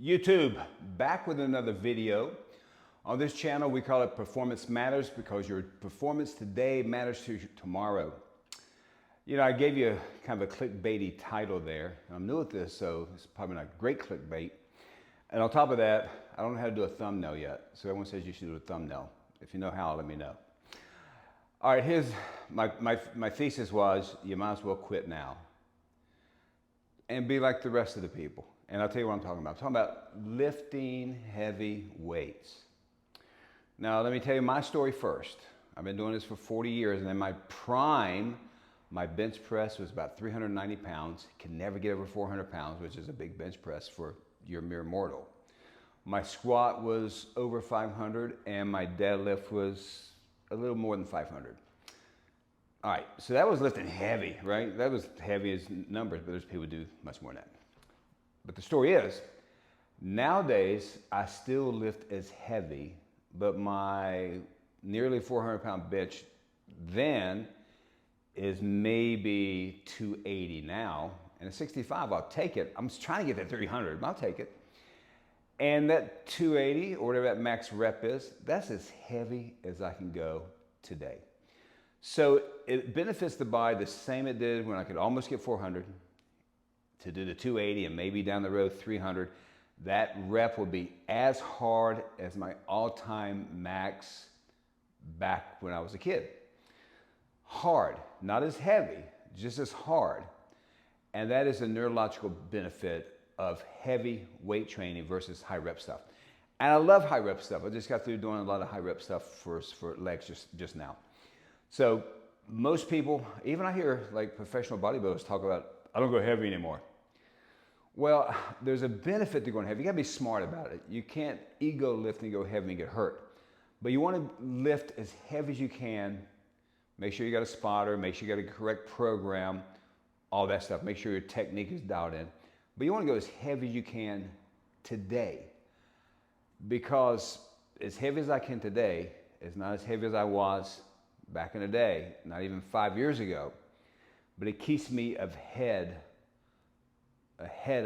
YouTube, back with another video. On this channel, we call it Performance Matters because your performance today matters to tomorrow. You know, I gave you kind of a clickbaity title there. I'm new at this, so it's probably not great clickbait. And on top of that, I don't know how to do a thumbnail yet. So everyone says you should do a thumbnail. If you know how, let me know. All right, here's my thesis was, you might as well quit now and be like the rest of the people. And I'll tell you what I'm talking about. I'm talking about lifting heavy weights. Now, let me tell you my story first. I've been doing this for 40 years, and in my prime, my bench press was about 390 pounds. Can never get over 400 pounds, which is a big bench press for your mere mortal. My squat was over 500, and my deadlift was a little more than 500. All right, so that was lifting heavy, right? That was heavy as numbers, but there's people who do much more than that. But the story is, nowadays, I still lift as heavy, but my nearly 400 pound bench then is maybe 280 now. And at 65, I'll take it. I'm trying to get that 300, but I'll take it. And that 280, or whatever that max rep is, that's as heavy as I can go today. So it benefits the body the same it did when I could almost get 400 to do the 280 and maybe down the road 300. That rep will be as hard as my all-time max back when I was a kid. Hard, not as heavy, just as hard. And that is a neurological benefit of heavy weight training versus high rep stuff. And I love high rep stuff. I just got through doing a lot of high rep stuff for legs just now. So most people, even I hear like professional bodybuilders talk about, I don't go heavy anymore. Well, there's a benefit to going heavy. You gotta be smart about it. You can't ego lift and go heavy and get hurt. But you wanna lift as heavy as you can. Make sure you got a spotter, make sure you got a correct program, all that stuff. Make sure your technique is dialed in. But you wanna go as heavy as you can today. Because as heavy as I can today is not as heavy as I was back in the day, not even 5 years ago. But it keeps me ahead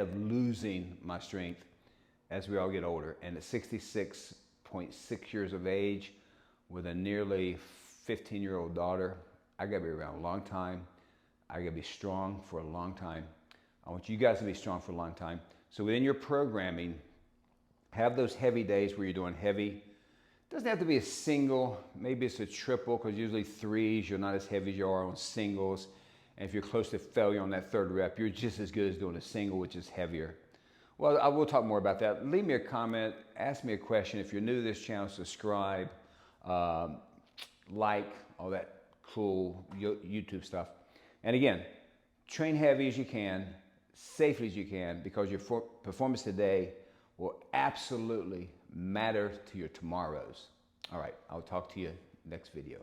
of losing my strength as we all get older. And at 66.6 years of age, with a nearly 15-year-old daughter, I gotta be around a long time. I gotta be strong for a long time. I want you guys to be strong for a long time. So within your programming, have those heavy days where you're doing heavy. It doesn't have to be a single, maybe it's a triple, because usually threes, you're not as heavy as you are on singles. And if you're close to failure on that third rep, you're just as good as doing a single, which is heavier. Well, I will talk more about that. Leave me a comment, ask me a question. If you're new to this channel, subscribe, like, all that cool YouTube stuff. And again, train heavy as you can, safely as you can, because your performance today will absolutely matter to your tomorrows. All right, I'll talk to you next video.